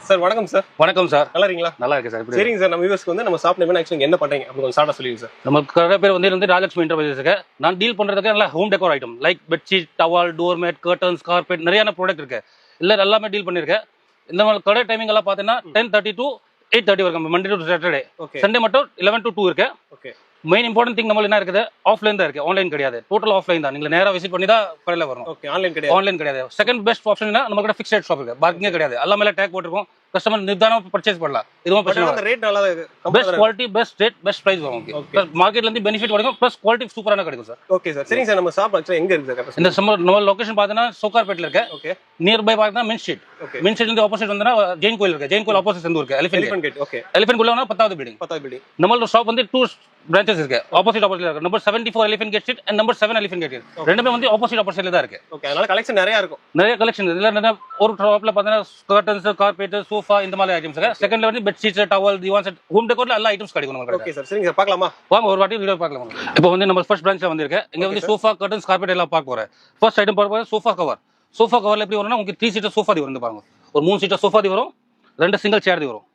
Sir வணக்கம் sir. வணக்கம் sir. நல்லா இருக்கீங்களா? நல்லா இருக்கு சார். சரிங்க சார், நம்ம வியூவர்ஸ்க்கு வந்து நம்ம ஷாப் நேம் ஆக்சுவலி என்ன பண்றீங்க அப்படி கொஞ்சம் ஷார்ட்டா சொல்லுங்க சார். நம்ம கடை பேர் வந்து ராஜலட்சுமி என்டர்பிரைசஸ்க்கு நான் டீல் பண்றதுக்கு நல்ல home decor item like bedsheet, towel, door mat, curtains, carpet நிறைய ப்ராடக்ட் இருக்கு. இல்ல எல்லாமே டீல் பண்ணிருக்கேன். இந்த மாதிரி கடை டைமிங் எல்லாம் பாத்தீங்கன்னா 10:30 to 8:30 வரைக்கும், மண்டே டு சாட்டர்டே. சண்டே மட்டும் 11 to 2 இருக்கு. ஓகே. மெயின் இம்பார்ட்டன்ட் திங் நம்ம என்ன இருக்குது, ஆஃப்லைன் தான் இருக்கு, ஆன்லைன் கிடையாது. டோட்டல் ஆஃப்லைன் தான். நீங்க நேரா விசிட் பண்ணி தான் கடையில வரணும். ஓகே, ஆன்லைன் கிடையாது. ஆன்லைன் கிடையாது. செகண்ட் பெஸ்ட் ஆப்ஷன் நம்ம கிட்ட ஃபிக்ஸ்ட் ரேட் ஷாப் இருக்கு, பார்க்கிங்கே கிடையாது. எல்லாமே டேக் போட்டுருக்கோம், கஸ்டமர் நிதானமா பர்ச்சேஸ் பண்ணலாம். இதுவும் பிரச்சனை இல்ல. ரேட் நல்லா இருக்கு, best quality, best rate, best price வரும். ஓகே, மார்க்கெட்ல இருந்து பெனிஃபிட் கிடைக்கும், பிளஸ் குவாலிட்டி சூப்பரான கிடைக்கும் சார். Okay sir. சரிங்க சார், நம்ம ஷாப் ஆக்சுவலி எங்க இருக்கு சார்? இந்த நம்ம லொகேஷன் பார்த்தீங்கன்னா சோக்கார்பேட்ல இருக்கு. ஓகே. நியர் பை பார்த்தீங்கன்னா மின் ஸ்ட்ரீட். ஓகே. மின் ஸ்ட்ரீட்ல இருந்து ஆப்போசிட் வந்தா ஜெயின் கோயில் இருக்கு. ஜெயின் கோயில் ஆப்போசிட் வந்து இருக்கு எலிஃபென்ட் கேட். ஓகே. எலிஃபென்ட் கோயில் 10th பில்டிங். 10th building. நம்மளோட ஷாப் வந்து 2 branches இருக்கு. ஆப்போசிட் இருக்கு. Number 74 elephant gate street and number 7 elephant gate. ரெண்டுமே வந்து ஆப்போசிட்ல தான் இருக்கு. ஓகே, அதனால கலெக்ஷன் நிறைய இருக்கும். நிறைய கலெக்ஷன் இதுல ஒரு ஷாப்ல பார்த்தீங்கன்னா கர்டன்ஸ், கார்பெட், சோஃபா இந்த மாதிரி ஐட்டம்ஸ் இருக்கு. செகண்ட்ல வந்து பெட்ஷீட், டவல், திவான் செட், ஹோம் டெக்கோர்ல எல்லா ஐட்டம்ஸ் கிடைக்கும் நமக்கு. Okay sir. சரிங்க சார், பார்க்கலாமா? வாங்க ஒரு வாட்டி வீடியோ பார்க்கலாம். இப்போ வந்து நம்ம ஃபர்ஸ்ட் பிரான்ச்ல வந்திருக்கேன். இங்க வந்து சோஃபா, கர்டன்ஸ், கார்பெட் எல்லாம் பார்க்க போறேன். ஃபர்ஸ்ட் ஐட்டம் பார்க்க போறேன் சோஃபா கவர். சோஃபா கவர்ல எப்படி வரும்னா உங்களுக்கு 3 சீட்டர் சோஃபா தி வரும் பாருங்க. ஒரு 3 சீட்டர் சோஃபா தி வரும், 2 சிங்கிள் சேர் தி வரும்.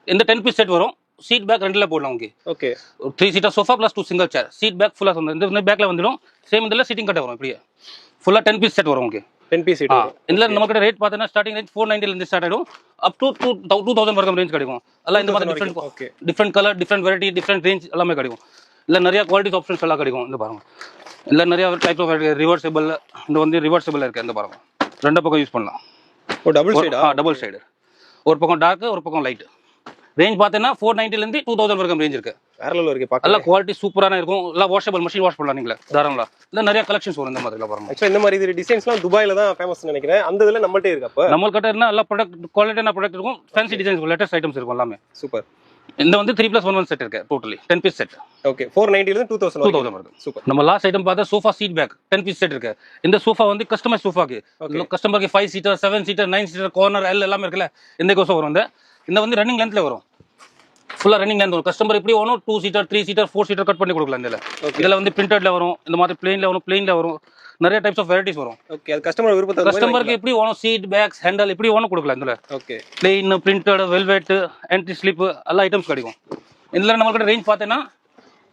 இந்த 10 பீஸ் செட் வரும். சீட் பேக் ரெண்டுல போடலாம் உங்களுக்கு. Okay. 3 seater sofa plus 2 single chair. Seat back ஃபுல்லா வந்து இந்த பேக்ல வந்துடும். சேம் இதுல சீட்டிங் கட்ட வரும். இப்படியே ஃபுல்லா 10 பீஸ் செட் வரும் உங்களுக்கு. 10 பீஸ் சீட். இதுல நமக்கு ரேட் பார்த்தீங்கன்னா ஸ்டார்டிங் ரேஞ்ச் 490 ல இருந்து ஸ்டார்ட் ஆயிடும், அப் டு 2000 வரைக்கும் ரேஞ்ச் கிடைக்கும். எல்லாம் இந்த மாதிரி different colour, different variety, different range எல்லாமே கிடைக்கும். இல்ல நிறைய குவாலிட்டி ஆப்ஷன்ஸ் எல்லாம் கிடைக்கும். இந்த பாருங்க, இல்ல நிறைய டைப் ஆஃப் ரிவர்சபிள். இந்த வந்து ரிவர்சபிள் இருக்கு. இந்த பாருங்க, ரெண்டு பக்கம் யூஸ் பண்ணலாம். ஓ, டபுள் சைடு. Double side. ஒரு பக்கம் டார்க், ஒரு பக்கம் லைட். ரேஞ்ச் பார்த்தீங்கன்னா 490 ல இருந்து 2000 வரைக்கும் ரேஞ்ச் இருக்கு. வேற லெவல்ல இருக்கு. பார்க்க நல்ல குவாலிட்டி சூப்பரான இருக்கும். எல்லாம் வாஷபிள், மெஷின் வாஷ் பண்ணலாம் நீங்க தாராளமா. இல்ல நிறைய கலெக்ஷன்ஸ் வரும் இந்த மாதிரி பாருங்க. ஆக்சுவலி இந்த மாதிரி டிசைன்ஸ்லாம் துபாயில தான் ஃபேமஸ் நினைக்கிறேன். அந்த இதுல நம்மள்ட்ட இருக்கு. அப்ப நம்ம கிட்ட இருந்தா எல்லா ப்ராடக்ட் குவாலிட்டியான ப்ராடக்ட் இருக்கும். ஃபேன்சி டிசைன்ஸ், லேட்டஸ்ட் ஐட்டம்ஸ் இருக்கும் எல்லாமே. சூப்பர். இந்த வந்து 3+1 செட் இருக்கு. Totally 10 piece set. ஓகே. 490 ல இருந்து 2000 வரைக்கும். சூப்பர். நம்ம லாஸ்ட் ஐட்டம் பார்த்தா sofa seat back 10 piece set இருக்கு. இந்த சோஃபா வந்து கஸ்டமைஸ் சோஃபாக்கு கஸ்டமருக்கு 5 seater, 7 seater, 9 seater, corner L எல்லாமே இருக்குல்ல. இந்த கோசம் வரும். இந்த வந்து ரன்னிங் லென்த்ல வரும். ஃபுல்லா ரன்னிங் லென்த் வரும். கஸ்டமர் இப்படி வேணும் 2 சீட்டர், 3 சீட்டர், 4 சீட்டர் கட் பண்ணி கொடுக்கலாம். இதுல வந்து பிரிண்டட்ல வரும், இந்த மாதிரி பிளெயின்ல வரும், பிளெயின்ல வரும். நிறைய டைப்ஸ் ஆஃப் வெரைட்டிஸ் வரும். ஓகே, அது கஸ்டமர் விருப்பத்துக்கு கஸ்டமருக்கு எப்படி வேணும், சீட் பேக்ஸ், ஹேண்டல் இப்படி வேணும் கொடுக்கலாம். இதுல okay, plain, printed, velvet, anti slip எல்லா ஐட்டம்ஸ் கிடைக்கும். இதுல நம்மளுக்கு ரேஞ்ச் பார்த்தீங்கன்னா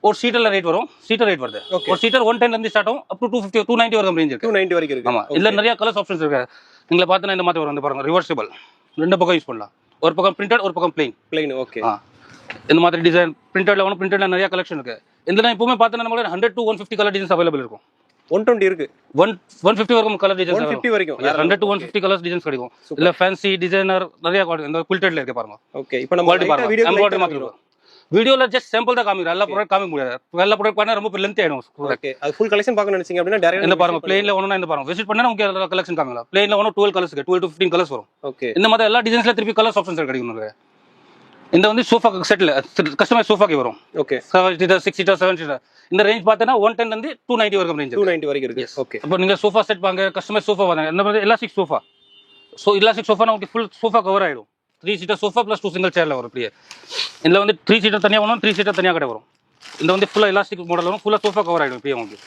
ஒரு சீட்டர்ல ரேட் வரும். சீட்டர் ரேட் வருது. ஒரு சீட்டர் 110 ல இருந்து ஸ்டார்ட் ஆகும், அப் டு 250 290 வரைக்கும் ரேஞ்ச் இருக்கு. 290 வரைக்கும் இருக்கு. ஆமா, இல்ல நிறைய கலர்ஸ் ஆப்ஷன்ஸ் இருக்கு. நீங்க பார்த்தீங்கன்னா இந்த மாதிரி வரும். இந்த பாருங்க, ரிவர்சிபிள். ரெண்டு பக்கம் யூஸ் பண்ணலாம். ஒரு பக்கம் பிரிண்டட், ஒரு பக்கம் பிளெயின். ஓகே. இந்த மாதிரி டிசைன் பிரிண்டட்ல ஒன்று, பிரிண்டட்ல நிறைய கலெக்ஷன் இருக்கு. இதுல எப்பவுமே பார்த்தீங்கன்னா நம்மளுக்கு 100 to 150 கலர் டிசைன்ஸ் அவைலபிள் இருக்கும். 120 இருக்கு. 150 வரைக்கும் கலர் டிசைன்ஸ். 150 வரைக்கும் 100 to 150 கலர்ஸ் டிசைன்ஸ் கிடைக்கும். இல்ல ஃபேன்சி டிசைனர் நிறைய இந்த குயில்டட்ல இருக்கு பாருங்க. ஓகே, இப்போ நம்ம வீடியோ எம்ப்ராய்டரி மாத்திரோம். வீடியோல ஜஸ்ட் சாம்பிள் தான் காமிக்கிறேன். எல்லா ப்ராடக்ட் காமிக்க முடியாது. எல்லா ப்ராடக்ட் பண்ணா ரொம்ப லென்த் ஆயிடும். ஓகே, அது ஃபுல் கலெக்ஷன் பார்க்கணும் நினைச்சீங்க அப்படினா டைரக்ட் இந்த பாருங்க, பிளெயின்ல ஒண்ணுனா இந்த பாருங்க, விசிட் பண்ணா உங்களுக்கு எல்லா கலெக்ஷன் காமிக்கலாம். பிளெயின்ல ஒண்ணு 12 கலர்ஸ் இருக்கு. 12 to 15 கலர்ஸ் வரும். ஓகே, இந்த மாதிரி எல்லா டிசைன்ஸ்ல திருப்பி கலர்ஸ் ஆப்ஷன்ஸ் கிடைக்கும் உங்களுக்கு. இந்த வந்து சோஃபா செட்ல கஸ்டமைஸ் சோஃபாக்கு வரும். Okay, 7 seater, 6 seater, 7 seater. இந்த ரேஞ்ச் பார்த்தா 110 ல இருந்து 290 வரைக்கும் ரேஞ்ச். 290 வரைக்கும் இருக்கு. ஓகே, அப்போ நீங்க சோஃபா செட் வாங்க, கஸ்டமைஸ் சோஃபா வாங்க. இந்த மாதிரி எலாஸ்டிக் சோஃபா. எலாஸ்டிக் சோஃபானா உங்களுக்கு ஃபுல் சோஃபா கவர் ஆயிடும். 3 சீட்டர் சோஃபா பிளஸ் 2 சிங்கிள் சேர்ல வரும். அப்படியே இதுல வந்து 3 சீட்டர் தனியா வரும், 3 சீட்டர் தனியா கடை வரும். இந்த வந்து ஃபுல்லா எலாஸ்டிக் மாடல் வரும். ஃபுல்லா சோஃபா கவர் ஆயிடும். இப்படியே உங்களுக்கு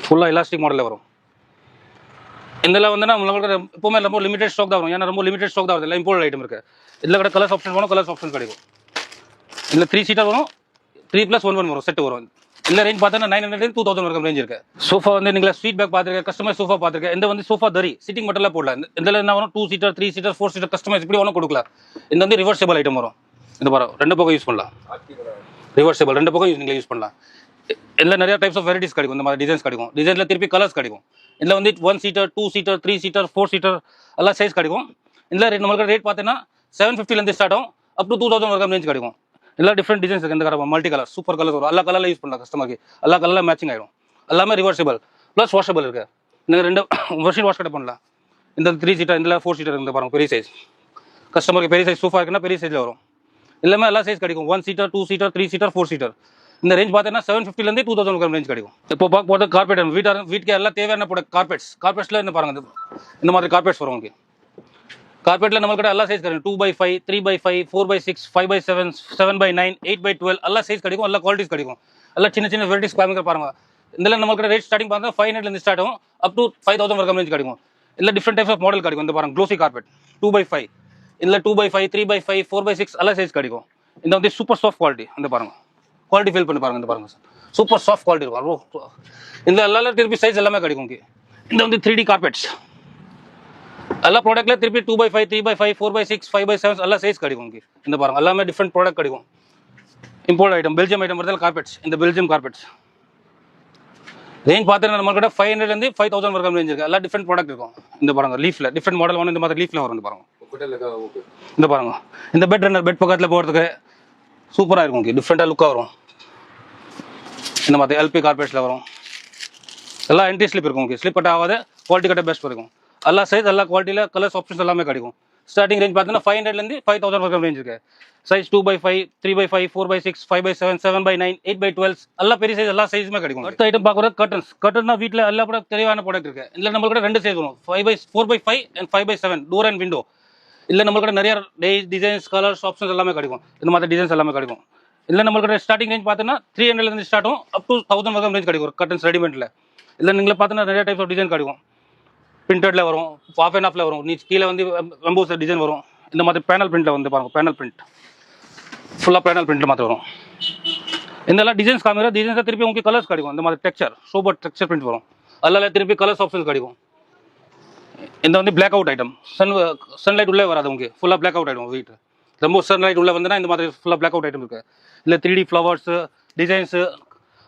ஃபுல்லா எலாஸ்டிக் மாடல்ல வரும். இதெல்ல வந்து நம்மளுக்கு எப்பவுமே ரொம்ப லிமிடெட் ஸ்டாக் தான் வரும். ஏன்னா ரொம்ப லிமிடெட் ஸ்டாக் தான் வருது. எல்லாம் இம்போர்ட் ஐட்டம் இருக்கு. இதுல கூட கலர்ஸ் ஆப்ஷன் வேணும், கலர்ஸ் ஆப்ஷன் கிடைக்கும். இதுல 3 சீட்டர் வரும், 3+1 வரும், செட் வரும். இந்த ரேஞ்ச் பார்த்தா 900 to 2000 வரைக்கும் ரேஞ்ச் இருக்கு. சோஃபா வந்து நீங்க ஸ்ட்ரீட் பேக் பாத்துருக்கேன், கஸ்டமைஸ் சோஃபா பாத்துருக்கேன். இந்த வந்து சோஃபா தரி சிட்டிங் மட்டும் போடலாம். இதுல என்ன வரும், 2 சீட்டர், 3 சீட்டர், 4 சீட்டர் கஸ்டமைஸ் இப்படி ஒன்றும் கொடுக்கலாம். இந்த வந்து ரிவர்சபிள் ஐட்டம் வரும். இந்த பாருங்க, ரெண்டு பக்கம் யூஸ் பண்ணலாம். ரிவர்சபிள் ரெண்டு பக்கம் நீங்க யூஸ் பண்ணலாம். இதுல நிறைய டைப்ஸ் ஆஃப் வெரைட்டிஸ் கிடைக்கும். இந்த மாதிரி டிசைன்ஸ் கிடைக்கும். டிசைன்ல திருப்பி கலர்ஸ் கிடைக்கும். இதுல வந்து 1 சீட்டர், 2 சீட்டர், 3 சீட்டர், 4 சீட்டர் எல்லா சைஸ் கிடைக்கும். இதுல நம்மளுக்கு ரேட் பார்த்தீங்கன்னா 750 ல இருந்து ஸ்டார்ட் ஆகும், அப் டு 2000 வரைக்கும் ரேஞ்ச் கிடைக்கும். எல்லா டிஃப்ரெண்ட் டிசைன்ஸ் இருக்கு. இந்த colour multi colour super colours வரும். எல்லா கலர்ல யூஸ் பண்ணலாம். கஸ்டமருக்கு எல்லா கலர்ல மேட்சிங் ஆயிடும். எல்லாமே ரிவர்சபிள் பிளஸ் வாஷபிள் இருக்கு. நீங்க ரெண்டு மெஷின் வாஷ் கூட பண்ணலாம். இந்த 3 சீட்டர், இந்த 4 சீட்டர் இந்த பாருங்க, பெரிய சைஸ். கஸ்டமருக்கு பெரிய சைஸ் சோஃபா இருக்குன்னா பெரிய சைஸ்ல வரும். எல்லாமே எல்லா சைஸ் கிடைக்கும். 1 சீட்டர், 2 சீட்டர், 3 சீட்டர், 4 சீட்டர். இந்த ரேஞ்ச் பார்த்தீங்கன்னா 750 ல இருந்து 2000 வரைக்கும் ரேஞ்ச் கிடைக்கும். இப்போ பார்க்க போறது கார்பெட். வீட்டுக்கு எல்லாம் தேவையான ப்ராடக்ட் கார்பெட்ஸ்ல என்ன பாருங்க, இந்த மாதிரி கார்பெட்ஸ் வரும். உங்களுக்கு கார்பெட்ல நம்மகிட்ட எல்லா சைஸ் கிடைக்கும். 2x5, 3x5, 4x6, 5x7, 7x9, 8x12 எல்லா சைஸ் கிடைக்கும். எல்லா குவாலிட்டிஸ் கிடைக்கும். எல்லாம் சின்ன சின்ன வெரைட்டிஸ் காமிக்க பாருங்க. இதுல நம்மகிட்ட ரேட் ஸ்டார்டிங் பார்த்தா 500 ல இருந்து ஸ்டார்ட் ஆகும், அப் டு 5000 வரைக்கும் ரேஞ்ச் கிடைக்கும். இல்ல டிஃபரெண்ட் டைப்ஸ் ஆஃப் மாடல் கிடைக்கும். இந்த பாருங்க, க்ளோசி கார்பெட் 2x5 இதில் 2x5 3x5 4x6 எல்லா சைஸ் கிடைக்கும். இந்த வந்து சூப்பர் சாஃப்ட் குவாலிட்டி. இந்த பாருங்க குவாலிட்டி ஃபீல் பண்ணி பாருங்க. இந்த பாருங்க சார் சூப்பர் சாஃப்ட் குவாலிட்டி இருக்கும். இந்த எல்லா திருப்பி சைஸ் எல்லாமே கிடைக்கும். இந்த வந்து 3D கார்பெட்ஸ் எல்லா ப்ராடக்ட்ல திருப்பி 2x5 3x5 4x6 5x7 எல்லா சைஸ் கிடைக்கும். இந்த பாருங்க எல்லாமே டிஃப்ரெண்ட் ப்ராடக்ட் கிடைக்கும். இம்போர்ட் ஐட்டம் பெல்ஜியம் ஐட்டம் வருது கார்பெட்ஸ். இந்த பெல்ஜியம் கார்பெட்ஸ் ரேஞ்ச் பார்த்தீங்கன்னா நம்ம கிட்ட 500 இருந்து 5000 வரைக்கும் ரேஞ்ச் இருக்கு. எல்லா டிஃப்ரெண்ட் ப்ராடக்ட் இருக்கும். இந்த பாருங்க லீஃப்ல டிஃப்ரெண்ட் மாடல் வந்து இந்த மாதிரி லீஃப்ல வரும். இந்த பாருங்க இந்த பாருங்க இந்த பெட் ரன்னர் பெட் பக்கத்தில் போகிறதுக்கு சூப்பராக இருக்கும். டிஃப்ரெண்டாக லுக்காக வரும். இந்த மாதிரி எல்பி கார்பெட்ஸில் வரும். எல்லாம் என்டி ஸ்லிப் இருக்கும். ஸ்லிப் கட் ஆகாத குவாலிட்டி கட்ட பெஸ்ட் இருக்கும். எல்லா சைஸ் எல்லா குவாலிட்டியில் கலர்ஸ் ஆப்ஷன்ஸ் எல்லாமே கிடைக்கும். ஸ்டார்டிங் ரேஞ்ச் பார்த்தீங்கன்னா 500லேருந்து 5000 வரைக்கும் ரேஞ்ச் இருக்கு. Size 2x5 3x5 4x6 5x7 7x9 8x12 எல்லா பெரிய சைஸ் எல்லா சைஸுமே கிடைக்கும். அடுத்த ஐட்டம் பார்க்குறது கர்டன்ஸ். கர்டன்னா வீட்டில் எல்லா கூட தெளிவான ப்ராடக்ட் இருக்கு. இல்லை நம்மளுக்கு ரெண்டு சைஸ் வரும் 4x5 and 5x7 door and window. இல்லை நம்மளுக்கு நிறைய டிசைன்ஸ் கலர்ஸ் ஆப்ஷன்ஸ் எல்லாமே கிடைக்கும். இந்த மாதிரி டிசைன்ஸ் எல்லாமே கிடைக்கும். இல்லை நம்மளுக்கு ஸ்டார்டிங் ரேஞ்ச் பார்த்தீங்கன்னா 300லேருந்து ஸ்டார்ட் ஆகும் அப் டு 1000 வரைக்கும் ரேஞ்ச் கிடைக்கும் கர்டன்ஸ் ரெடிமேட்ல. இல்லை நீங்களே பார்த்தீங்கன்னா நிறைய டைப்ஸ் ஆஃப் டிசைன் கிடைக்கும். பிரிண்டட்ல வரும், ஆஃப் அண்ட் ஆஃப்ல வரும், நீ கீழே வந்து எம்போஸ் டிசைன் வரும். இந்த மாதிரி பேனல் பிரிண்ட்ல வந்து பாருங்க பேனல் பிரிண்ட் ஃபுல்லாக பேனல் பிரிண்ட்ல மாற்ற வரும். இந்த எல்லாம் டிசைன்ஸ் காமிக்கிற டிசைன்ஸாக திருப்பி உங்களுக்கு கலர்ஸ் கிடைக்கும். இந்த மாதிரி டெக்ஸ்சர் சூப்பர் டெக்ஸ்சர் பிரிண்ட் வரும். அதில் திருப்பி கலர்ஸ் ஆப்ஷன்ஸ் கிடைக்கும். இந்த வந்து பிளாக் அவுட் ஐட்டம் சன்லைட் உள்ளே வராது. உங்களுக்கு ஃபுல்லாக பிளாக் அவுட் ஆகிடும். வீட்டு ரொம்ப சன்லைட் உள்ளே வந்துன்னா இந்த மாதிரி ஃபுல்லாக பிளாக் அவுட் ஐட்டம் இருக்குது. இல்லை 3D ஃப்ளவர்ஸ் டிசைன்ஸு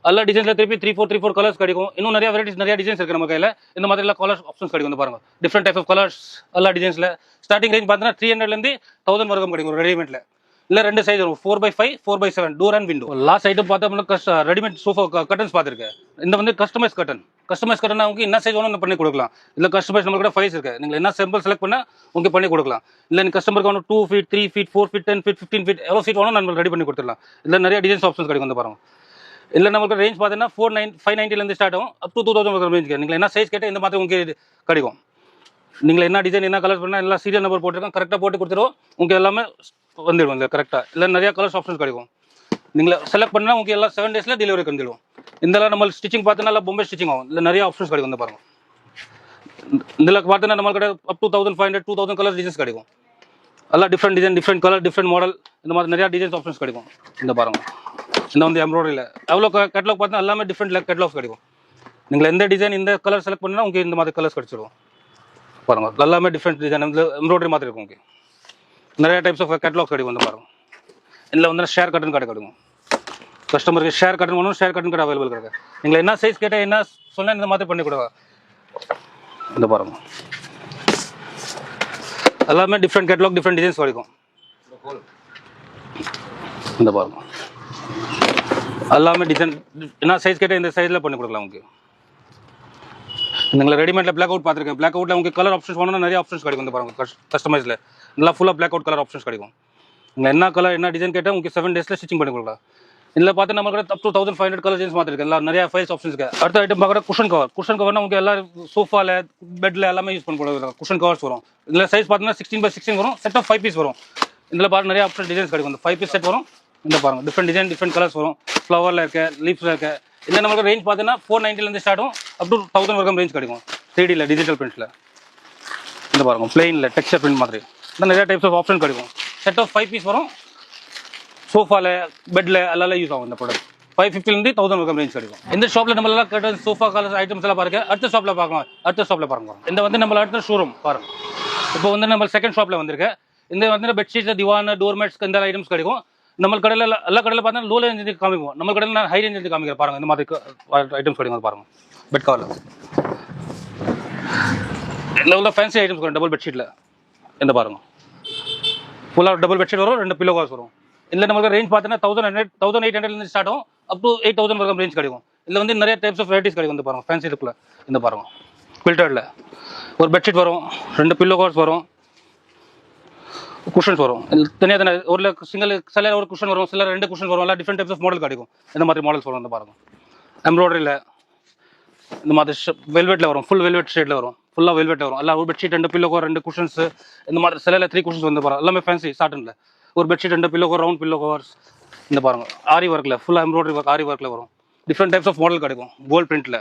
எல்லா டிசைன்ஸில் திருப்பி 3-4 கலர்ஸ் கிடைக்கும். இன்னும் நிறைய வெரைட்டிஸ் நிறைய டிசைன்ஸ் இருக்குது நம்ம கையில். இந்த மாதிரி எல்லாம் கலர்ஸ் ஆப்ஷன்ஸ் கிடைக்கும். பாருங்க டிஃப்ரெண்ட் டைப் ஆஃப் கலர்ஸ் எல்லா டிசைன்ஸில். ஸ்டார்டிங் ரேஞ்ச் பார்த்தீங்கன்னா 300லேருந்து 1000 வரைக்கும் கிடைக்கும் ரெடிமேட்ல. இல்லை ரெண்டு சைஸ் வரும் 4x5 4x7 door and window. Last item பார்த்தா ரெடிமேட் சோஃபா கர்டன்ஸ் பார்த்துருக்கேன். இந்த வந்து கஸ்டமைஸ் கர்டன். கஸ்டமைஸ் கர்டன் உங்களுக்கு என்ன சைஸ் வேணும் பண்ணி கொடுக்கலாம். இல்லை கஸ்டமைஸ் நம்ம கூட 5 இருக்கு. நீங்கள் என்ன சிம்பிள் செலக்ட் பண்ணால் உங்களுக்கு பண்ணி கொடுக்கலாம். இல்லை நீங்கள் கஸ்டமருக்கு வேணும் 2 feet 3 feet 4 feet 10 feet 15 feet எவ்வளோ ஃபீட் வேணும் நம்ம ரெடி பண்ணி கொடுத்துடலாம். இல்லை நிறைய டிசைன்ஸ் ஆப்ஷன்ஸ் கிடைக்கும். வந்து பாருங்க. இல்லை நமக்கு ரேஞ்ச் பார்த்தீங்கன்னா 590லேருந்து ஸ்டார்ட் ஆகும் அப் டு 2000 வரைக்கும் ரேஞ்ச். நீங்கள் என்ன சைஸ் கேட்டால் இந்த மாதிரி உங்களுக்கு கிடைக்கும். நீங்கள் என்ன டிசைன் என்ன கலர்ஸ் பண்ணால் எல்லாம் சீரியல் நம்பர் போட்டிருக்கோம் கரெக்டாக போட்டு கொடுத்துருவோம். உங்களுக்கு எல்லாமே வந்துடும். இல்லை கரெக்டாக இல்லை நிறைய கலர்ஸ் ஆப்ஷன்ஸ் கிடைக்கும். நீங்கள் செலக்ட் பண்ணால் உங்களுக்கு எல்லாம் 7 days டெலிவரி பண்ணிடுவோம். இதெல்லாம் நம்ம ஸ்டிச்சிங் பார்த்தீங்கன்னா நல்லா பொம்பை ஸ்டிச்சிங் ஆகும். இல்லை நிறைய ஆப்ஷன்ஸ் கிடைக்கும். வந்து பாருங்க இதில் பார்த்தீங்கன்னா நம்மளுக்கு அப் டு 1500 2000 கலர் டிசைன்ஸ் கிடைக்கும். எல்லாம் different design different colour different model இந்த மாதிரி நிறைய டிசைன்ஸ் ஆப்ஷன்ஸ் கிடைக்கும். இந்த பாருங்க இந்த வந்து எம்ப்ராய்டரியில் எவ்வளோ கேட்லாக் பார்த்தீங்கன்னா எல்லாமே டிஃப்ரெண்ட் கேட்லாக்ஸ் கிடைக்கும். நீங்கள் எந்த டிசைன் இந்த கலர் செலக்ட் பண்ணால் உங்களுக்கு இந்த மாதிரி கலர்ஸ் கிடைச்சிடும். பாருங்க எல்லாமே டிஃப்ரெண்ட் டிசைன் எம்ப்ராய்டரி மாதிரி இருக்கும். உங்களுக்கு நிறைய டைப்ஸ் ஆஃப் கேட்லாக்ஸ் கிடைக்கும். வந்து பாருங்க இதில் வந்து ஷேர் கட்டன் கடை கிடைக்கும். கஸ்டமருக்கு ஷேர் கட்டன் வேணும் ஷேர் கட்டன் கடை அவைலபிள் கிடைக்கும். நீங்கள் என்ன சைஸ் கேட்டால் என்ன சொன்னால் இந்த மாதிரி பண்ணி கொடுங்க. இந்த பாருங்க எல்லாமே டிஃப்ரெண்ட் கேட்லாக் டிஃப்ரெண்ட் டிசைன்ஸ் கிடைக்கும். இந்த பாருங்க எல்லாமே டிசைன் என்ன சைஸ் கேட்டால் இந்த சைஸில் பண்ணி கொடுக்கலாம். உங்களுக்கு நீங்கள் ரெடிமேட்ல பிளாக் அவுட் பார்த்துருக்கேன். பிளாக் அவுட்ல உங்களுக்கு கலர் ஆப்ஷன்ஸ் வேணும்னா நிறைய ஆப்ஷன்ஸ் கிடைக்கும். இந்த பாருங்க கஸ்டமைஸ்ல நல்லா ஃபுல்லாக பிளாக் அவுட் கலர் ஆப்ஷன்ஸ் கிடைக்கும். நீங்கள் என்ன கலர் என்ன டிசைன் கேட்டால் உங்களுக்கு 7 days ஸ்டிச்சிங் பண்ணி கொடுக்கலாம். இதில் பார்த்து நம்ம கூட அப் டு 1500 கலர் டிசைன்ஸ் மாற்றிருக்கு. எல்லாம் நிறைய ஃபைல்ஸ் ஆப்ஷன்ஸ் இருக்குது. அடுத்த ஐட்டம் பார்க்குற குஷன் கவர். குஷன் கவர்னா உங்களுக்கு எல்லா சோஃபாவில் பெட்டில் எல்லாமே யூஸ் பண்ணி கொடுக்கலாம். குஷன் கவர்ஸ் வரும். இதில் சைஸ் பார்த்தீங்கன்னா 16x16 வரும். செட் ஆஃப் 5 பீஸ் வரும். இதில் பாருங்க நிறைய ஆப்ஷன் டிசைன்ஸ் கிடைக்கும். இந்த 5 பீஸ் செட் வரும். இந்த பாருங்க டிஃப்ரெண்ட் டிசைன் டிஃப்ரெண்ட் கலர்ஸ் வரும். ஃப்ளவரில் இருக்க லீஃப்ஸில் இருக்க இந்த நம்மளுக்கு ரேஞ்ச் பார்த்தீங்கன்னா 490லேருந்து ஸ்டார்ட் ஆகும் அப் டு 1000 வரைக்கும் ரேஞ்ச் கிடைக்கும். 3Dயில் டிஜிட்டல் பிரிண்ட்ஸில் இந்த பாருங்க பிளெயினில் டெக்ஸ்சர் பிரிண்ட் மாதிரி இந்த நிறைய டைப்ஸ் ஆஃப் ஆப்ஷன் கிடைக்கும். செட் ஆஃப் 5 பீஸ் வரும். சோஃபாவில் பெட்டில் எல்லாம் யூஸ் ஆகும். இந்த ப்ராடக்ட் 550லேருந்து 1000 வரைக்கும் ரேஞ்ச் கிடைக்கும். இந்த ஷாப்பில் நம்மளால கர்டன் சோஃபா கலர் ஐட்டம்ஸ் எல்லாம் பாருங்க. அடுத்த ஷாப்பில் பார்க்கலாம். அடுத்த ஷாப்பில் பாருங்க. இந்த வந்து நம்ம அடுத்த ஷோரூம் பாருங்க. இப்போ வந்து நம்ம செகண்ட் ஷாப்பில் வந்திருக்கு. இந்த வந்து பெட்ஷீட்ஸ் திவான் டோர்மேட்ஸ் இந்த ஐட்டம்ஸ் கிடைக்கும். நம்ம கடையில் எல்லா கடையில் பார்த்தா லோ ரேஞ்ச் காமிப்போம். நம்ம கடையில் நான் ஹை ரேஞ்ச் காமிக்கிறேன். பாருங்க இந்த மாதிரி ஐட்டம்ஸ் கிடைக்கும். பாருங்க பெட் கவரில் இந்த உள்ள ஃபேன்சி ஐட்டம்ஸ் வரும். டபுள் பெட்ஷீட்டில் இந்த பாருங்க ஃபுல்லாக டபுள் பெட்ஷீட் வரும். 2 பில்லோ கவர்ஸ் வரும். இல்லை நம்மளுக்கு ரேஞ்ச் பார்த்தீங்கன்னா 1800லேருந்து ஸ்டார்ட் ஆகும் அப் டு 8000 வரைக்கும் ரேஞ்ச் கிடைக்கும். இதில் வந்து நிறைய டைப்ஸ் ஆஃப் வெரைட்டிஸ் கிடைக்கும். இந்த பாருங்க ஃபேன்சி இதுக்குள்ள இந்த பாருங்க ஃபில்டரில் ஒரு பெட்ஷீட் வரும். 2 பில்லோ கவர்ஸ் வரும். குஷன்ஸ் வரும். தனியாக ஒரு சிங்கிள் சில ஒரு குஷன் வரும். சில 2 குஷன் வரும். எல்லாம் டிஃப்ரெண்ட் டைப்ஸ் ஆஃப் மாடல் கிடைக்கும். இந்த மாதிரி மாடல்ஸ் வரும். இந்த பாருங்க எம்ப்ராய்டரியில் இந்த மாதிரி வெல்வெட்டில் வரும். ஃபுல் வெல்வெட் ஷேட்டில் வரும். ஃபுல்லாக வெல்வெட் வரும். எல்லாம் ஒரு பெட்ஷீட் 2 பில்லோ கவர் 2 குஷன்ஸ் இந்த மாதிரி சில 3 குஷன்ஸ் வந்து பாருங்க. எல்லாமே ஃபேன்சி சாட்டனில் ஒரு bedsheet 2 pillow cover round pillow covers இந்த பாருங்க ஆரி ஒர்க்கில் ஃபுல்லாக எம்ப்ராய்டரி ஒர்க் ஆரி ஒர்க்கில் வரும். டிஃப்ரெண்ட் டைப்ஸ் ஆஃப் மாடல் கிடைக்கும். கோல்ட் பிரிண்ட்டில்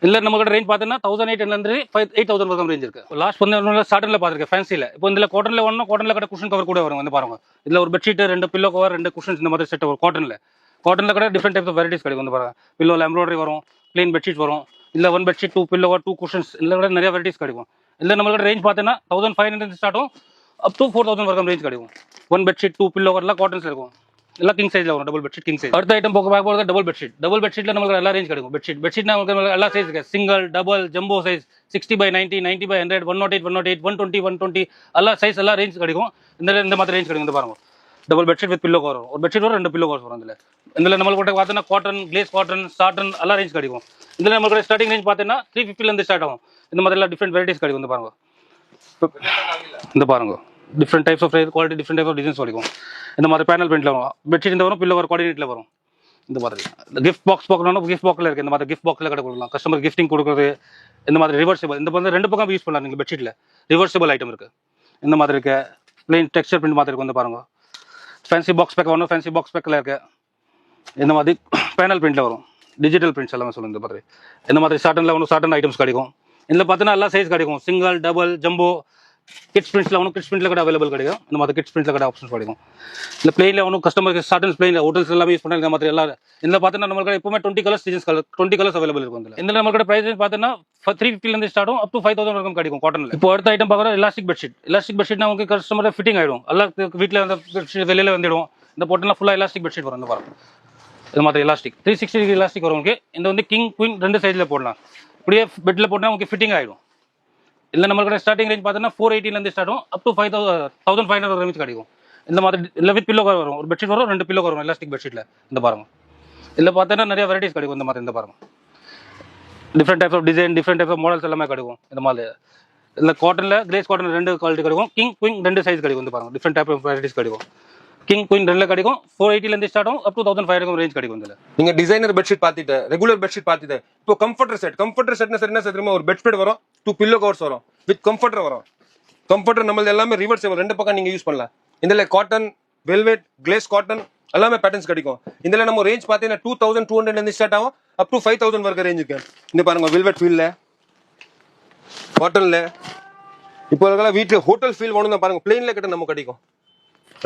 இல்லை நம்மகிட்ட ரேஞ்ச் பார்த்தீங்கன்னா 1800 8000 வரைக்கும் ரேஞ்ச் இருக்கு. லாஸ்ட் வந்து சாட்டன்ல பார்த்துருக்கேன் ஃபேன்சியில். இப்போ இதில் காட்டனில் ஒன்றும் காட்டனில் கடை குஷன் கவர் கூட வரும் வந்து பாருங்க. இதில் ஒரு பெட்ஷீட் 2 பில்லோ கவர் 2 குஷன்ஸ் இந்த மாதிரி செட் வரும் காட்டனில் கடை டிஃப்ரெண்ட் டைப்ஸ் ஆஃப் வெரைட்டிஸ் கிடைக்கும் வந்து பாருங்க. பில்லோவில் எம்ப்ராய்டரி வரும், பிளேன் பெட்ஷீட் வரும், இல்லை 1 பெட்ஷீட் 2 பில்லோ 2 குஷன்ஸ் இதில் கூட நிறைய வெரைட்டிஸ் கிடைக்கும். இல்லை நம்மளோட ரேஞ்ச் பார்த்தீங்கன்னா 1500 ஸ்டார்ட்டும் அப் டு 4000 வரைக்கும் ரேஞ்ச் கிடைக்கும். 1 பெட்ஷீட் 2 பில்லோ எல்லாம் காட்டன்ஸ் இருக்கும். எல்லாம் கிங் சைஸ்ல வரும், டபுள் பெட்ஷீட் கிங் சைஸ். அடுத்த ஐட்டம் போகிறது டபுள் பெட்ஷீட்ல நமக்கு எல்லா ரேஞ்ச் கிடைக்கும். பெட்ஷீட்னா நமக்கு எல்லா சைஸ் இருக்கு. சிங்கிள், டபுள், ஜம்போ சைஸ், 60/90, 90/100, 108, 108, 120, 120 எல்லா சைஸ் எல்லா ரேஞ்ச் கிடைக்கும். இந்த மாதிரி ரேஞ்ச் கிடைக்கும். இந்த பாருங்க, double bedsheet with pillow cover வரும். ஒரு பெட்ஷீட் வரும், 2 பில்லோ கவர்ஸ் வரும். இதில் நம்மளுக்கு பார்த்தீங்கன்னா காட்டன், கிளேஸ் காட்டன், சாட்டன் எல்லா ரேஞ்ச் கிடைக்கும். இதில் நம்மளுக்கு ஸ்டார்டிங் ரேஞ்ச் பார்த்தீங்கன்னா 350 ஸ்டார்ட் ஆகும். இந்த மாதிரி எல்லாம் டிஃப்ரெண்ட் வெரைட்டிஸ் கிடைக்கும். இந்த பாருங்க different types of quality, different type of designs கிடைக்கும். இந்த மாதிரி பேனல் பிரிண்ட்ல வரும், பெட்ஷீட் இந்த வரும், பில்லோ கவர் கோஆர்டினேட்ல வரும். இந்த மாதிரி கிஃப்ட் பாக்ஸ் பார்க்கணும், கிஃப்ட் பாக்ஸ்ல இருக்கு. இந்த மாதிரி கிஃப்ட் பாக்ஸ்ல கடை கொடுக்கலாம். கஸ்டமர் கிஃப்டிங் கொடுக்குறது. இந்த மாதிரி ரிவர்சிபிள், இந்த வந்து 2 பக்கம் யூஸ் பண்ணலாம். நீங்கள் பெட்ஷீட்ல ரிவர்சிபிள் ஐட்டம் இருக்கு. இந்த மாதிரி இருக்கு. பிளெயின் டெக்ஸ்சர் பிரிண்ட் மாதிரி இருக்கும். இந்த பாருங்க ஃபேன்சி பாக்ஸ் பேக் வரணும், ஃபேன்சி பாக்ஸ் பேக்கில் இருக்கு. இந்த மாதிரி பேனல் பிரிண்ட்ல வரும், டிஜிட்டல் பிரிண்ட்ஸ் எல்லாமே சொல்லுங்க. இந்த மாதிரி சாட்டன்ல ஒன்று சாட்டன் ஐட்டம்ஸ் கிடைக்கும். இதில் பார்த்தீங்கன்னா எல்லா சைஸ் கிடைக்கும். சிங்கிள், டபுள், ஜம்போ, கிட்ஸ் பிரிண்ட்ஸ்ல ஒன்று கிட்ஸ் பிரிண்ட்ல கூட அவைலபிள் கிடைக்கும். இந்த மாதிரி கிட்ஸ் பிரிண்ட்ல கூட ஆப்ஷன்ஸ் கிடைக்கும். இல்லை பிளெயினில் ஒன்றும் கஸ்டமருக்கு சாட்டன்ஸ் பிளெயினில் ஹோட்டல்ஸ் எல்லாமே யூஸ் பண்ணுற இந்த மாதிரி எல்லாம். இதில் பார்த்தீங்கன்னா நம்மளுக்கு எப்பவுமே 20 கலர்ஸ் டிசைன்ஸ் 20 கலர்ஸ் அவைலபிள் இருக்கும். இதில் நம்மளோட பிரைஸ் பார்த்தீங்கன்னா 350 ஸ்டார்ட் ஆகும், அப் டு 5000 வரைக்கும் கிடைக்கும் காட்டனில். இப்போ அடுத்த ஐட்டம் பார்க்குறோம் எலாஸ்டிக் பெட்ஷீட்னா உங்களுக்கு கஸ்டமர் ஃபிட்டிங் ஆகிடும். எல்லாம் வீட்டில் வந்து பெட்ஷீட் வெளியில் வந்துடும். இந்த போட்டெல்லாம் ஃபுல்லாக எலாஸ்டிக் பெட்ஷீட் வரும். இந்த பாருங்க இது மாதிரி எலாஸ்டிக் 360 டிகிரி எலாஸ்டிக் வரும் உங்களுக்கு. இந்த வந்து கிங் குயின் 2 சைடில் போடலாம். இப்படியே பெட்டில் போட்டால் உங்களுக்கு ஃபிட்டிங் ஆகிடும். இல்லை நம்மளுக்கு ஸ்டார்டிங் ரேஞ்ச் பார்த்தீங்கன்னா 480 ஸ்டார்ட் ஆகும், அப் டு 1500 ரேஞ்ச் கிடைக்கும். இந்த மாதிரி இல்லை வித் பில்லோ கவர் வரும், ஒரு பெட்ஷீட் வரும், 2 பில்லோ கவர் வரும் எலாஸ்டிக் பெட்ஷீட்ல. இந்த பாருங்க இதில் பார்த்தீங்கன்னா நிறைய வெரைட்டிஸ் கிடைக்கும். இந்த மாதிரி இந்த பாருங்க different types of design, different types of models எல்லாமே கிடைக்கும். இந்த மாதிரி இல்லை காட்டனில் கிளேஸ் காட்டன் 2 குவாலிட்டி கிடைக்கும். கிங் குயின் 2 சைஸ் கிடைக்கும். இந்த பாருங்க டிஃப்ரெண்ட் டைப் ஆஃப் வெரைட்டிஸ் கிடைக்கும். கிங் குயின் 2 கிடைக்கும். 480 ஸ்டார்ட் ஆகும், அப் டு 1500 ரேஞ்ச் கிடைக்கும். இதில் நீங்க டிசைனர் பெட்ஷீட் பார்த்துட்டு ரெகுலர் பெட்ஷீட் பார்த்துட்டு இப்போ கம்ஃபர்டர் செட்னா சரி என்ன தெரியுமா, ஒரு பெட் ஸ்ப்ரெட் வரும், 2 பில்லோ கவர்ஸ் வரும், வித் கம்ஃபர்டர் வரும். கம்ஃபர்டர் நம்மளது எல்லாமே ரிவர்சபிள், 2 பக்கம் நீங்க யூஸ் பண்ணலாம். இதில் காட்டன், வெல்வெட், கிளேஸ் காட்டன் எல்லாமே பேட்டர்ன்ஸ் கிடைக்கும். இதில் நம்ம ரேஞ்ச் பார்த்தீங்கன்னா 2200 ஸ்டார்ட் ஆகும், அப் டு 5000 வரைக்கும் ரேஞ்ச் இருக்கு. இந்த பாருங்க வெல்வெட் ஃபீல்ல, காட்டன்ல. இப்போ வீட்டில் ஹோட்டல் ஃபீல் வேணும் தான் பாருங்க, பிளெயின்ல கிட்ட நம்ம கிடைக்கும்.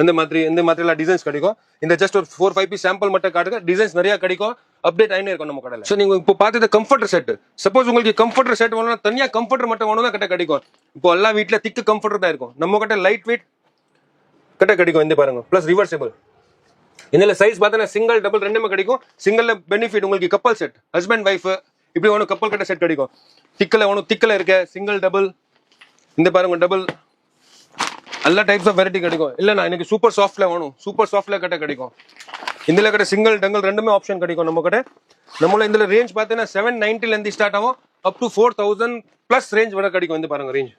இந்த மாதிரி எல்லாம் டிசைன்ஸ் கிடைக்கும். இந்த ஜஸ்ட் ஒரு 4-5 பீஸ் சாம்பிள் மட்டும் காட்டுங்க, டிசைன்ஸ் நிறைய கிடைக்கும், அப்டேட் ஆயினே இருக்கும் நம்ம கடையில். ஸோ நீங்க இப்போ பார்த்தது கம்ஃபர்டர் செட். சப்போஸ் உங்களுக்கு கம்ஃபர்டர் செட் வேணும்னா தனியாக கம்ஃபர்டர் மட்டும் வேணும் தான் கிட்ட கிடைக்கும். இப்போ எல்லா வீட்டில் திக்கு கம்ஃபர்டர் தான் இருக்கும். நம்ம கிட்ட லைட் வெயிட் கிட்ட கிடைக்கும். இந்த பாருங்க ப்ளஸ் ரிவர்சபிள். இதில் சைஸ் பார்த்தீங்கன்னா சிங்கிள், டபுள் 2மே கிடைக்கும். சிங்கிள் பெனிஃபிட் உங்களுக்கு கப்பல் செட், ஹஸ்பண்ட் ஒய்ஃப் இப்படி ஒன்று கப்பல் கிட்ட செட் கிடைக்கும். திக்கில் இருக்க சிங்கிள், டபுள். இந்த பாருங்க டபுள் எல்லா டைப்ஸ் ஆஃப் வெரைட்டி கிடைக்கும். இல்லைண்ணா எனக்கு சூப்பர் சாஃப்ட்ல வேணும், சூப்பர் சாஃப்ட்ல கிட்ட கிடைக்கும். இதில் கிட்ட சிங்கிள், டங்கல் 2மே ஆப்ஷன் கிடைக்கும் நம்ம கிட்ட. நம்மள இதில் ரேஞ்ச் பார்த்தீங்கன்னா 790 ஸ்டார்ட் ஆகும், அப் டு 4000 பிளஸ் ரேஞ்ச் வரை கிடைக்கும். இந்த பாருங்க ரேஞ்ச்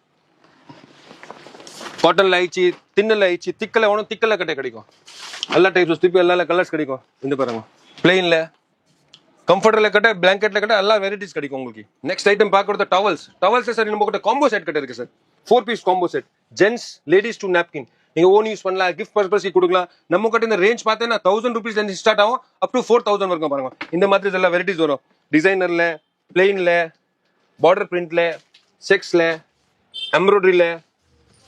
காட்டன்ல ஆயிடுச்சு, தின்னல ஆயிடுச்சு, திக்கல வேணும், திக்கல கிட்ட கிடைக்கும். எல்லா டைப்ஸ் திருப்பி எல்லா கலர்ஸ் கிடைக்கும். இந்த பாருங்க பிளெயின்ல, கம்ஃபர்டர்ல கட்ட, பிளாங்கெட்ல கட்ட எல்லா வெரைட்டிஸ் கிடைக்கும் உங்களுக்கு. நெக்ஸ்ட் ஐட்டம் பார்க்கறது டவல்ஸ் சார். நம்ம கிட்ட காம்போ செட் கிட்ட இருக்கு sir. 4 piece combo set, gents ladies two napkin. நீங்க ஓன் யூஸ் பண்ணலாம், கிஃப்ட் பர்பஸ்க்கு கொடுக்கலாம். நம்ம கிட்ட இந்த ரேஞ்ச் பார்த்தீங்கன்னா 1000 rupees ஸ்டார்ட் ஆகும், அப் டு 4000 வரைக்கும் பாருங்க. இந்த மாதிரி எல்லா வெரைட்டிஸ் வரும். டிசைனர்ல, பிளெயின்ல, பார்டர் பிரிண்ட்ல, செக்ஸ்ல, எம்ப்ராய்டரியில,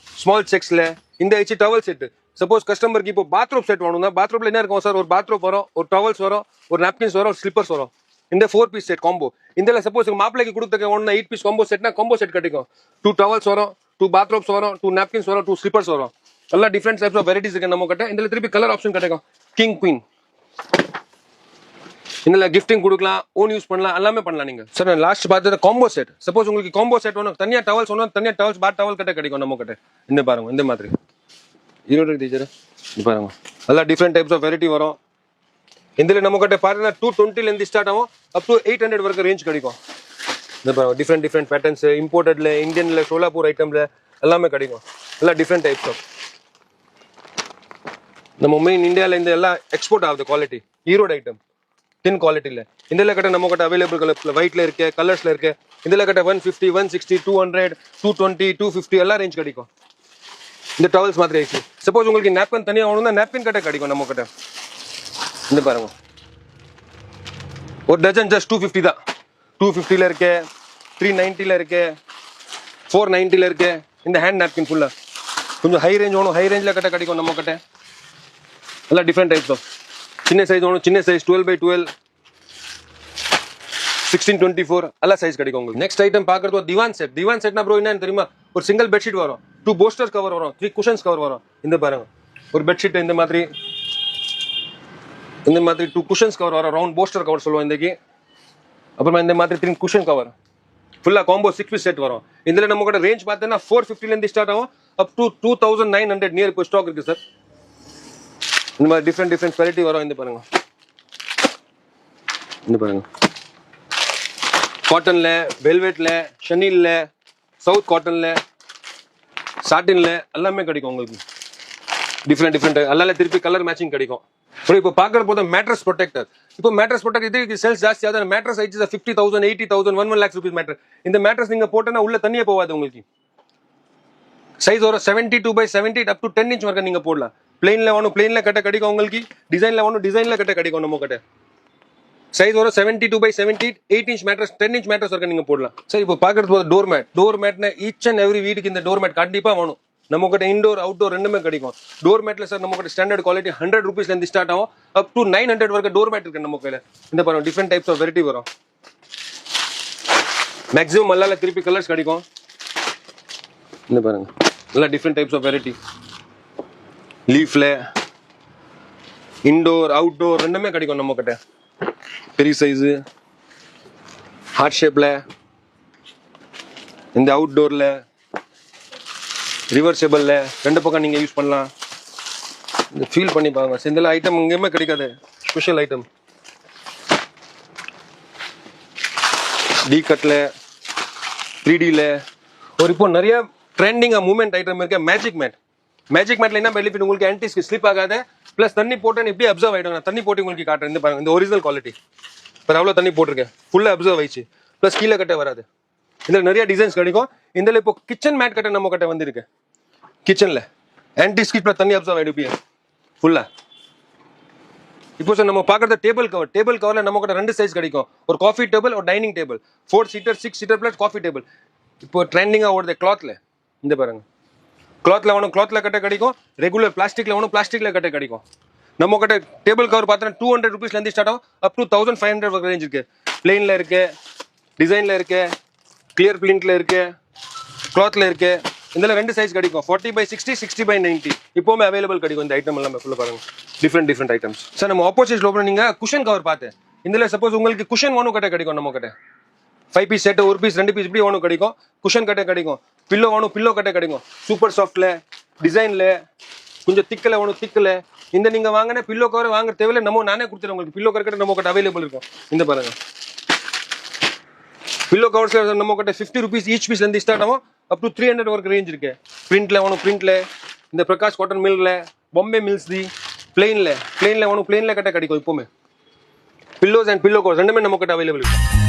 ஸ்மால் செக்ஸ்ல. இந்த ஆச்சு டவல் செட். சப்போஸ் கஸ்டமருக்கு இப்போ பாத்ரூம் செட் வேணும்னா, பாத்ரூம்ல என்ன இருக்கும் சார், ஒரு பாத்ரூம் வரும், ஒரு டவல்ஸ் வரும், ஒரு நாப்கின்ஸ் வரும், ஒரு ஸ்லிப்பர்ஸ் வரும். இந்த 4 பீஸ் செட் காம்போ. இந்த சப்போஸ் மாப்பிளைக்கு கொடுத்துக்க ஒன்று 8 பீஸ் காம்போ செட்னா காம்போ செட் கிடைக்கும். 2 டவல்ஸ் வரும், 2 பாத்ரூம்ஸ் வரும், 2 நாப்கின்ஸ் வரும், 2 ஸ்லிப்பர்ஸ் வரும். எல்லா டிஃப்ரெண்ட் டைப்ஸ் ஆஃப் வெரைட்டிஸ் இருக்கு நம்ம கிட்ட. இதுல திருப்பி கலர் ஆப்ஷன் கிடைக்கும். கிங் குயின் இதுல கிஃப்டிங் கொடுக்கலாம், ஓன் யூஸ் பண்ணலாம், எல்லாமே பண்ணலாம் நீங்க. சார் லாஸ்ட் பார்த்தது காம்போ செட். சப்போஸ் உங்களுக்கு காம்போ செட் வேணும், தனியா டவல்ஸ் வேணும், தனியா டவல்ஸ் பாத் டவல் கிட்ட கிடைக்கும் நம்ம கிட்ட. இந்த பாருங்க இந்த மாதிரி டீச்சர் பாருங்க எல்லா டிஃப்ரெண்ட் டைப்ஸ் ஆஃப் வெரைட்டி வரும். இதில் நம்ம கிட்ட பார்த்தீங்கன்னா 220 ஸ்டார்ட் ஆகும், அப் டு 800 வரைக்கும் ரேஞ்ச் கிடைக்கும். இந்த பாருங்க டிஃப்ரெண்ட் பேட்டர்ன்ஸ், இம்போர்ட்டட்ல, இந்தியன்ல, சோலாப்பூர் ஐட்டம்ல எல்லாமே கிடைக்கும். எல்லாம் டிஃப்ரெண்ட் டைப்ஸ் ஆஃப். நம்ம மெயின் இந்தியாவில் இந்த எல்லாம் எக்ஸ்போர்ட் ஆகுது குவாலிட்டி, ஈரோடு ஐட்டம் தின் குவாலிட்டியில். இதில் கிட்ட நம்ம கிட்ட அவைலபிள் கலர் ஒயிட்ல இருக்கு, கலர்ஸ்ல இருக்கு. இதில் கிட்ட 150, 160, 200, 220, 250 எல்லா ரேஞ்ச் கிடைக்கும். இந்த டவல்ஸ் மாதிரி ஆயிடுச்சு. சப்போஸ் உங்களுக்கு நாப்கின் தனியாக வேணும்னா நாப்கின் கிட்ட கிடைக்கும் நம்ம கிட்ட. இந்த பாருங்க ஒரு டஜன் ஜஸ்ட் 250 தான். 250ல இருக்கு, 390ல இருக்கு, 490ல இருக்கு. இந்த ஹேண்ட் நாப்கின் ஃபுல்லா கொஞ்சம் ஹை ரேஞ்ச் வேணும், ஹை ரேஞ்சில் கட்ட கிடைக்கும் நம்ம கிட்ட. எல்லாம் டிஃப்ரெண்ட் டைப்ஸ் ஆஃப். சின்ன சைஸ் வேணும், சின்ன சைஸ் 12x12, 1624 எல்லாம் சைஸ் கிடைக்கும் உங்களுக்கு. நெக்ஸ்ட் ஐட்டம் பார்க்கறது திவான் செட். திவான் செட்னா ப்ரோ என்னன்னு தெரியுமா? ஒரு சிங்கிள் பெட்ஷீட் வரும், 2 போஸ்டர்ஸ் கவர் வரும், 3 குஷன்ஸ் கவர் வரும். இந்த பாருங்க, ஒரு பெட்ஷீட் இந்த மாதிரி 2 குஷன்ஸ் கவர் வரும், ரவுண்ட் போஸ்டர் கவர் சொல்லுவோம் இன்றைக்கி. அப்புறமா இந்த மாதிரி 3 குஷன் கவர் ஃபுல்லாக காம்போ 6 பீஸ் செட் வரும். இதில் நம்ம கூட ரேஞ்ச் பார்த்தீங்கன்னா 450லேருந்து ஸ்டார்ட் ஆகும், அப் டு 2900 நியர் இப்போ ஸ்டாக் இருக்குது சார். இந்த மாதிரி டிஃப்ரெண்ட் வெரைட்டி வரும். இந்த பாருங்க, இந்த பாருங்க, காட்டனில், வெல்வெட்டில், ஷனிலில், சவுத் காட்டனில், சாட்டினில் எல்லாமே கிடைக்கும் உங்களுக்கு. டிஃப்ரெண்ட் எல்லாமே திருப்பி கலர் மேட்சிங் கிடைக்கும். அப்புறம் இப்போ பார்க்குற போது மேட்ரஸ் ப்ரொடெக்டர். இப்போ மேட்ரஸ் ப்ரொடெக்டர் இது சேல்ஸ் ஜாஸ்தி ஆகுது. Mattress heights 50,000, 80,000, 1 lakhs rupees mattress. இந்த மேட்ரஸ் நீங்கள் போட்டோன்னா உள்ள தண்ணியே போகாது உங்களுக்கு. சைஸ் ஒரு 72x78 அப் டு 10 inch வரைக்கும் நீங்கள் போடலாம். பிளெயினில் வேணும், பிளெயினில் கட்ட கிடைக்கும் உங்களுக்கு. டிசைனில் வேணும், டிசைனில் கட்ட கிடைக்கும் நம்ம கிட்ட. சைஸ் ஒரு 72x78, 8 inch mattress, 10 inch mattress வரைக்கும் நீங்கள் போடலாம். சரி, இப்போ பார்க்குறது போது டோர் மேட்னா ஈச் அண்ட் எவ்ரி வீட்டுக்கு இந்த டோர் மேட் கண்டிப்பாக வேணும். நம்ம கிட்ட இன்டோர் அவுட்டோர் ரெண்டுமே கிடைக்கும். டோர் மேட்ல சார் நம்ம கிட்ட ஸ்டாண்டர்ட் குவாலிட்டி 100 rupeesலேருந்து ஸ்டார்ட் ஆகும், அப் டு 900 வரைக்கும் டோர் மேட் இருக்கு நம்ம கையில். இந்த பாருங்க, டிஃப்ரெண்ட் டைப்ஸ் ஆஃப் வெரைட்டி வரும். மேக்ஸிமம் எல்லா திருப்பி கலர்ஸ் கிடைக்கும். இந்த பாருங்க, எல்லாம் டிஃப்ரெண்ட் டைப்ஸ் ஆஃப் வெரைட்டி. லீஃப்ல இன்டோர் அவுட்டோர் ரெண்டுமே கிடைக்கும் நம்ம கிட்ட. பெரிய சைஸு, ஹார்ட் ஷேப்ல, இந்த அவுட்டோர்ல, ரிவர்சபிள்ல, ரெண்டு பக்கம் நீங்கள் யூஸ் பண்ணலாம். இந்த ஃபீல் பண்ணி பாருங்க. இந்த ஐட்டம் எங்கேயுமே கிடைக்காது, ஸ்பெஷல் ஐட்டம். டி கட்ல, 3Dல ஒரு இப்போ நிறைய ட்ரெண்டிங்காக மூவ்மெண்ட் ஐட்டம் இருக்கு. மேஜிக் மேட்ல என்ன பெனிஃபிட் உங்களுக்கு? ஆன்டிஸ்க்கு ஸ்லிப் ஆகாது, ப்ளஸ் தண்ணி போட்டேன்னு எப்படி அப்சர்வ் ஆகிடும். நான் தண்ணி போட்டு உங்களுக்கு காட்டுறேன். இந்த பாருங்க, இந்த ஒரிஜினல் குவாலிட்டி. இப்போ அவ்வளோ தண்ணி போட்டிருக்கேன், ஃபுல்லாக அப்சர்வ் ஆயிடுச்சு, ப்ளஸ் கீழே கட்ட வராது. இதில் நிறைய டிசைன்ஸ் கிடைக்கும். இதில் இப்போ கிச்சன் மேட் கட்ட நம்ம கட்ட வந்திருக்கு. கிச்சனில் ஆன்டி ஸ்கிட்ல தண்ணி அப்சர்வ் ஆகிடுப்பிய ஃபுல்லாக. இப்போ சார் நம்ம பார்க்குறது டேபிள் கவரில் நம்ம கிட்ட 2 சைஸ் கிடைக்கும். ஒரு காஃபி டேபிள், ஒரு dining table, 4 seater 6 seater plus coffee table. இப்போ ட்ரெண்டிங்காக ஓடுது கிளாத்தில். இந்த பாருங்க, கிளாத்தில் வேணும், கிளாத்தில் கட்ட கிடைக்கும். ரெகுலர் பிளாஸ்டிக்கில் வேணும், பிளாஸ்டிக்கில் கட்ட கிடைக்கும். நம்ம கிட்ட டேபிள் கவர் பார்த்தோன்னா 200 rupeesலேருந்து ஸ்டார்ட் ஆகும், அப் டு 1500 வரைக்கும் ரேஞ்ச் இருக்கு. பிளெயினில் இருக்கு, டிசைனில் இருக்கு, கிளியர் பிரிண்ட்ல இருக்கு, கிளாத்ல இருக்கு. இதில் 2 சைஸ் கிடைக்கும், 40x60, 60x90 இப்போவுமே அவைலபிள் கிடைக்கும். இந்த ஐட்டம் எல்லாமே ஃபுல்லாக பாருங்க, டிஃப்ரெண்ட் ஐட்டம்ஸ். சார் நம்ம ஆப்போசிட்ல ஓப்பன் நீங்கள் குஷன் கவர் பார்த்து, இதில் சப்போஸ் உங்களுக்கு குஷன் வேணும் கட்ட கிடைக்கும் நம்ம கிட்ட. 5 பீஸ் செட், 1 பீஸ் 2 பீஸ் இப்படி வேணும் கிடைக்கும். குஷன் கட்ட கிடைக்கும். பில்லோ வேணும், பில்லோ கட்ட கிடைக்கும். சூப்பர் சாஃப்ட்ல, டிசைன்ல, கொஞ்சம் திக்கில் வேணும், திக்கில். இந்த நீங்கள் வாங்கின பில்லோ கவர் வாங்குற தேவையில்லை, நானே கொடுத்துருவேன் உங்களுக்கு. பில்லோ கவர் கட்ட நம்ம கிட்ட அவைலபிள் இருக்கும். இந்த பாருங்க, பில்லோ கவர்ஸ் நம்ம கிட்ட 50 rupees ஈச் பீஸ்லேருந்து ஸ்டார்ட் ஆகும், அப் டு 300 வரைக்கும் ரேஞ்ச் இருக்கு. பிரிண்ட்ல வேணும், பிரிண்ட்ல, இந்த பிரகாஷ் காட்டன் மில்ல, பாம்பே மில்ஸ் தி, பிளெயின்ல வேணும், பிளெயின்ல கட்ட கிடைக்கும். இப்போவுமே பில்லோஸ் அண்ட் பில்லோ கவர்ஸ் ரெண்டுமே நம்ம கிட்ட அவைலபிள் இருக்கும்.